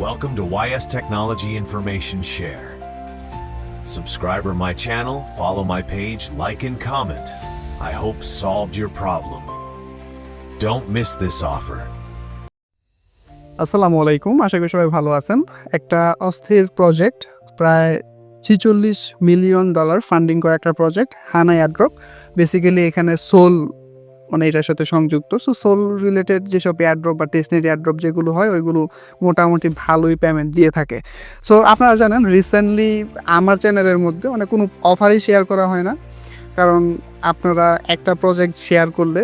Welcome to YS Technology Information Share. Subscribe my channel, follow my page, like and comment. I hope solved your problem. Don't miss this offer. আসসালামু আলাইকুম, আশা করি সবাই ভালো আছেন। একটা অস্থির প্রজেক্ট, প্রায় $46 মিলিয়ন ফান্ডিং করা একটা প্রজেক্ট, হানা এয়ারড্রপ। বেসিক্যালি এখানে সোল মানে এটার সাথে সংযুক্ত। সো সোল রিলেটেড যেসব এয়ারড্রপ বা টেস্টনেট এয়ারড্রপ যেগুলো হয় ওইগুলো মোটামুটি ভালোই পেমেন্ট দিয়ে থাকে। সো আপনারা জানেন রিসেন্টলি আমার চ্যানেলের মধ্যে মানে কোনো অফারই শেয়ার করা হয় না, কারণ আপনারা একটা প্রজেক্ট শেয়ার করলে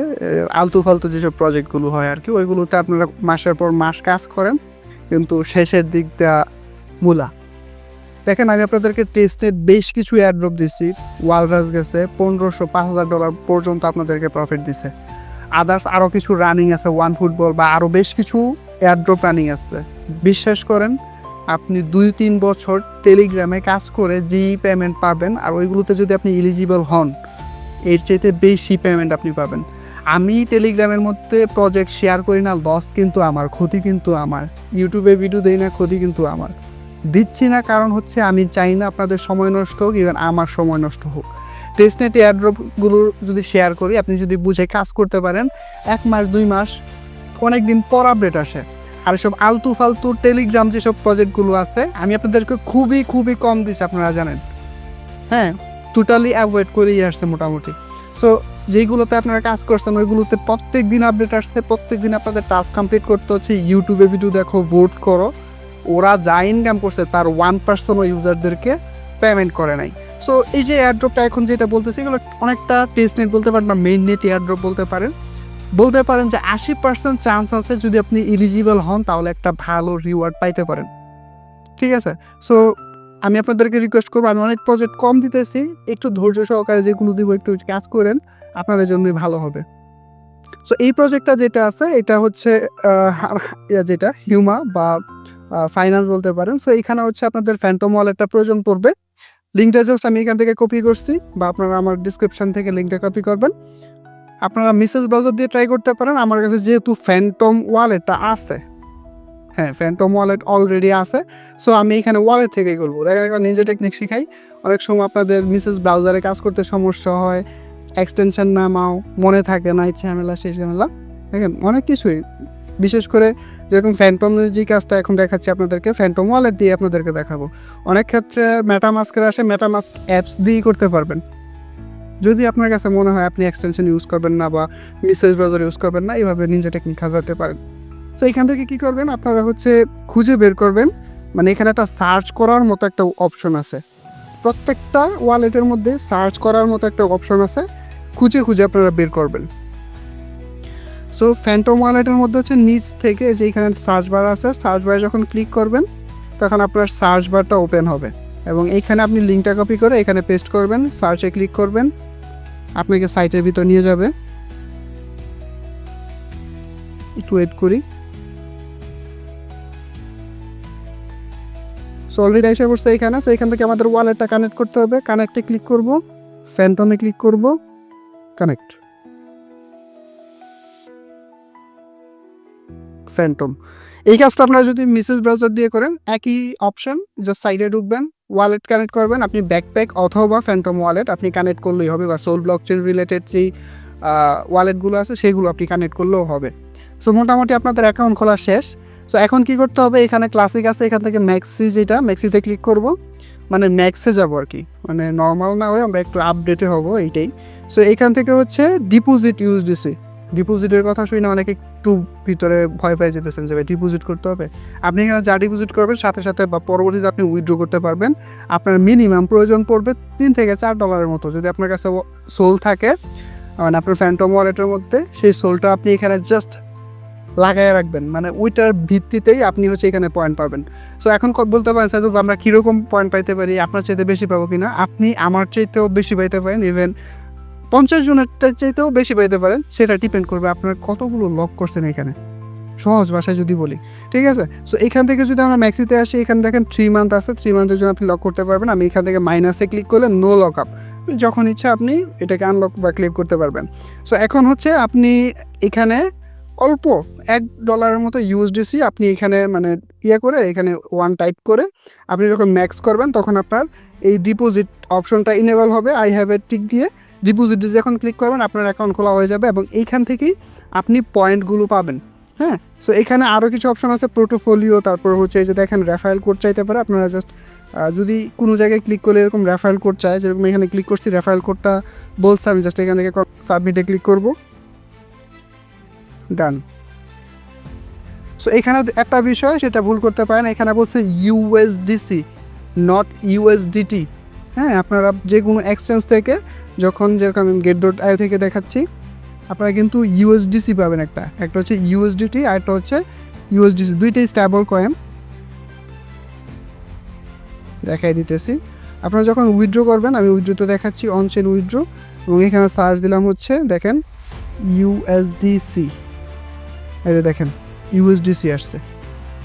আলতু ফালতু যেসব প্রজেক্টগুলো হয় আর কি, ওইগুলোতে আপনারা মাসের পর মাস কাজ করেন, কিন্তু শেষের দিকটা মূলা। দেখেন, আমি আপনাদেরকে টেস্টনেট বেশ কিছু এয়ারড্রপ দিচ্ছি, ওয়ালরাস গেছে $1500-5000 পর্যন্ত আপনাদেরকে প্রফিট দিছে। আদার্স আরও কিছু রানিং আছে, ওয়ান ফুটবল বা আরও বেশ কিছু এয়ারড্রপ রানিং আছে। বিশ্বাস করেন, আপনি 2-3 বছর টেলিগ্রামে কাজ করে যেই পেমেন্ট পাবেন, আর ওইগুলোতে যদি আপনি এলিজিবল হন, এর চাইতে বেশি পেমেন্ট আপনি পাবেন। আমি টেলিগ্রামের মধ্যে প্রজেক্ট শেয়ার করি না, লস কিন্তু আমার, ক্ষতি কিন্তু আমার। ইউটিউবে ভিডিও দেই না, ক্ষতি কিন্তু আমার। দিচ্ছি না কারণ হচ্ছে আমি চাই না আপনাদের সময় নষ্ট হোক, ইভেন আমার সময় নষ্ট হোক। টেস্টনেট এয়ারড্রপগুলো যদি শেয়ার করি, আপনি যদি বুঝে কাজ করতে পারেন, 1 মাস 2 মাস অনেক দিন পর আপডেট আসে। আর সব আলতু ফালতু টেলিগ্রাম যেসব প্রজেক্টগুলো আছে, আমি আপনাদেরকে খুবই কম দিচ্ছি, আপনারা জানেন। হ্যাঁ, টোটালি অ্যাভয়েড করেই আসছে মোটামুটি। সো যেইগুলোতে আপনারা কাজ করছেন ওইগুলোতে প্রত্যেক দিন আপডেট আসছে, প্রত্যেক দিন আপনাদের টাস্ক কমপ্লিট করতে হচ্ছে। ইউটিউবে ভিডিও দেখো, ভোট করো, ওরা যা ইনকাম করছে তার 1% ইউজারদেরকে পেমেন্ট করে নাই। সো এই যে এয়ারড্রপটা এখন যেটা বলতেছি, এগুলো অনেকটা টেস্টনেট বলতে পারেন বা মেইন নেট এয়ারড্রপ বলতে পারেন যে 80% চান্স আছে যদি আপনি এলিজিবল হন তাহলে একটা ভালো রিওয়ার্ড পাইতে পারেন। ঠিক আছে? সো আমি আপনাদেরকে রিকোয়েস্ট করবো, আমি অনেক প্রজেক্ট কম দিতেছি, একটু ধৈর্য সহকারে যেগুলো দিব একটু কাজ করেন, আপনাদের জন্যই ভালো হবে। সো এই প্রজেক্টটা যেটা আছে এটা হচ্ছে যেটা হিউমা বা ফাইন্যান্স বলতে পারেন। সো এখানে হচ্ছে আপনাদের ফ্যান্টম ওয়ালেটটা প্রয়োজন পড়বে। লিঙ্কটা জাস্ট আমি এখান থেকে কপি করছি, বা আপনারা আমার ডিসক্রিপশন থেকে লিঙ্কটা কপি করবেন। আপনারা মেসেজ ব্রাউজার দিয়ে ট্রাই করতে পারেন। আমার কাছে যেহেতু ফ্যান্টম ওয়ালেটটা আছে, হ্যাঁ ফ্যান্টম ওয়ালেট অলরেডি আছে, সো আমি এখানে ওয়ালেট থেকেই করবো। দেখেন, নিজে টেকনিক শিখাই। অনেক সময় আপনাদের মেসেজ ব্রাউজারে কাজ করতে সমস্যা হয়, এক্সটেনশন নামাও, মনে থাকে না, এই ঝামেলা সেই ঝামেলা, দেখেন অনেক কিছুই। বিশেষ করে যেরকম ফ্যান্টমের যে কাজটা এখন দেখাচ্ছি আপনাদেরকে, ফ্যান্টম ওয়ালেট দিয়ে আপনাদেরকে দেখাবো। অনেক ক্ষেত্রে মেটামাস্কের আসে, মেটামাস্ক অ্যাপস দিয়েই করতে পারবেন। যদি আপনার কাছে মনে হয় আপনি এক্সটেনশন ইউজ করবেন না বা মেসেজ ব্রাউজার ইউজ করবেন না, এইভাবে নিজে টেকনিক খাওয়াতে পারেন। তো এখান থেকে কী করবেন, আপনারা হচ্ছে খুঁজে বের করবেন, মানে এখানে একটা সার্চ করার মতো একটা অপশন আছে। প্রত্যেকটা ওয়ালেটের মধ্যে সার্চ করার মতো একটা অপশন আছে, খুঁজে আপনারা বের করবেন। সো ফ্যান্টম ওয়ালেটের মধ্যে হচ্ছে নিচ থেকে যে এখানে সার্চ বার আছে, সার্চ বারে যখন ক্লিক করবেন তখন আপনার সার্চ বারটা ওপেন হবে, এবং এইখানে আপনি লিঙ্কটা কপি করে এখানে পেস্ট করবেন, সার্চে ক্লিক করবেন, আপনাকে সাইটের ভিতর নিয়ে যাবে। একটু ওয়েট করি। সো অলরেডি এসে পড়ছে এখানে। তো এখান থেকে আমাদের ওয়ালেটটা কানেক্ট করতে হবে। কানেক্টে ক্লিক করব, ফ্যান্টমে ক্লিক করব, কানেক্ট ফ্যান্টম। এই কাজটা আপনারা যদি মেসেজ ব্রাউজার দিয়ে করেন, একই অপশন, জাস্ট সাইডে ঢুকবেন, ওয়ালেট কানেক্ট করবেন। আপনি ব্যাকপ্যাক অথবা ফ্যান্টম ওয়ালেট আপনি কানেক্ট করলেই হবে, বা সোল ব্লকচেন রিলেটেড যেই ওয়ালেটগুলো আছে সেগুলো আপনি কানেক্ট করলেও হবে। সো মোটামুটি আপনাদের অ্যাকাউন্ট খোলা শেষ। সো এখন কি করতে হবে, এখানে ক্লাসিক আছে, এখান থেকে ম্যাক্সি, যেটা ম্যাক্সিতে ক্লিক করব, মানে ম্যাক্সে যাব আর কি, মানে নর্মাল না হয়ে আমরা একটু আপডেটে হব, এইটাই। সো এখান থেকে হচ্ছে ডিপোজিট ইউএসডিসি, ডিপোজিটের কথা শুনে অনেকে একটু ভিতরে ভয় পেয়ে যেতেছেন যে ভাই ডিপোজিট করতে হবে। আপনি এখানে যা ডিপোজিট করবেন সাথে সাথে বা পরবর্তীতে আপনি উইথড্র করতে পারবেন। আপনার মিনিমাম প্রয়োজন পড়বে $3 থেকে $4 মতো, যদি আপনার কাছে সোল থাকে, মানে আপনার ফ্যান্টম ওয়ালেটের মধ্যে, সেই সোলটা আপনি এখানে জাস্ট লাগাই রাখবেন, মানে ওইটার ভিত্তিতেই আপনি হচ্ছে এখানে পয়েন্ট পাবেন। সো এখন বলতে পারেন স্যার আমরা কীরকম পয়েন্ট পাইতে পারি, আপনার চাইতে বেশি পাবো কিনা। আপনি আমার চাইতেও বেশি পাইতে পারেন, ইভেন 50 জনের চাইতেও বেশি পাইতে পারেন, সেটা ডিপেন্ড করবে আপনার কতগুলো লক করছেন এখানে, সহজ ভাষায় যদি বলি। ঠিক আছে? সো এখান থেকে যদি আমরা ম্যাক্সিতে আসি, এখানে দেখেন 3 মান্থ আছে, 3 মান্থের জন্য আপনি লক করতে পারবেন। আমি এখান থেকে মাইনাসে ক্লিক করলে নো লক আপ, যখন ইচ্ছা আপনি এটাকে আনলক বা ক্লেম করতে পারবেন। সো এখন হচ্ছে আপনি এখানে অল্প $1 মতো ইউএসডিসি আপনি এখানে মানে করে এখানে 1 টাইপ করে আপনি যখন ম্যাক্স করবেন তখন আপনার এই ডিপোজিট অপশনটা ইনেবল হবে। আই হ্যাভ এ টিক দিয়ে ডিপোজিট যখন ক্লিক করবেন আপনার অ্যাকাউন্ট খোলা হয়ে যাবে এবং এইখান থেকেই আপনি পয়েন্টগুলো পাবেন। হ্যাঁ, সো এখানে আরও কিছু অপশন আছে, পোর্টফোলিও, তারপর হচ্ছে এই যে দেখেন রেফারেল কোড চাইতে পারে। আপনারা জাস্ট যদি কোনো জায়গায় ক্লিক করলে এরকম রেফারেল কোড চায়, যেরকম এখানে ক্লিক করছি রেফারেল কোডটা বলছে, আমি জাস্ট এখান থেকে সাবমিটে ক্লিক করব, ডান। সো এখানে একটা বিষয় সেটা ভুল করতে পারেন, এখানে বলছে ইউএসডিসি নট ইউএসডিটি। হ্যাঁ, আপনারা যে কোনো এক্সচেঞ্জ থেকে যখন যেরকম আমি get.io থেকে দেখাচ্ছি আপনারা কিন্তু ইউএসডিসি পাবেন, একটা হচ্ছে ইউএসডিটি আর একটা হচ্ছে ইউএসডিসি, দুইটাই স্টেবল কয়েন। দেখাই দিতেছি, আপনারা যখন উইথড্র করবেন, আমি উইথড্রোতে দেখাচ্ছি অন চেইন উইথড্রো, এবং এখানে সার্চ দিলাম হচ্ছে দেখেন ইউএসডিসি, এই যে দেখেন ইউএসডিসি আসছে।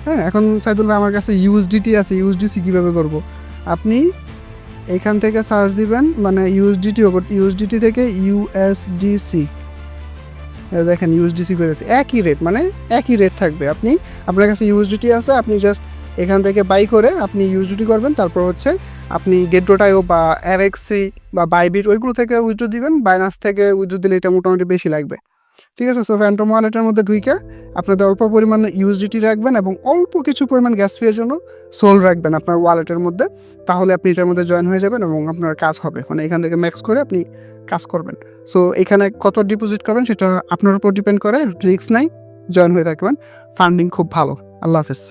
হ্যাঁ, এখন সাইদুল্লাহ আমার কাছে ইউএসডিটি আছে, ইউএসডিসি কীভাবে করব? আপনি এখান থেকে সার্চ দিবেন, মানে ইউএসডিটি থেকে ইউএসডিসি, দেখেন ইউএসডিসি করেছে, একই রেট, মানে একই রেট থাকবে। আপনার কাছে ইউএসডিটি আছে, আপনি জাস্ট এখান থেকে বাই করে আপনি ইউএসডিটি করবেন, তারপর হচ্ছে আপনি get.io বা RXC বা বাইবিট ওইগুলো থেকে উইথড্র দিবেন, বাইনান্স থেকে উইথড্র দিলে এটা মোটামুটি বেশি লাগবে। ঠিক আছে, সো ফ্যান্টম ওয়ালেটের মধ্যে ঢুইকে আপনাদের অল্প পরিমাণে ইউএসডিটি রাখবেন এবং অল্প কিছু পরিমাণ গ্যাস ফিয়ের জন্য সোল রাখবেন আপনার ওয়ালেটের মধ্যে, তাহলে আপনি এটার মধ্যে জয়েন হয়ে যাবেন এবং আপনার কাজ হবে, মানে এখান থেকে ম্যাক্স করে আপনি কাজ করবেন। সো এখানে কত ডিপোজিট করবেন সেটা আপনার উপর ডিপেন্ড করে, রিস্ক নাই, জয়েন হয়ে থাকবেন। ফান্ডিং খুব ভালো। আল্লাহ হাফেজ।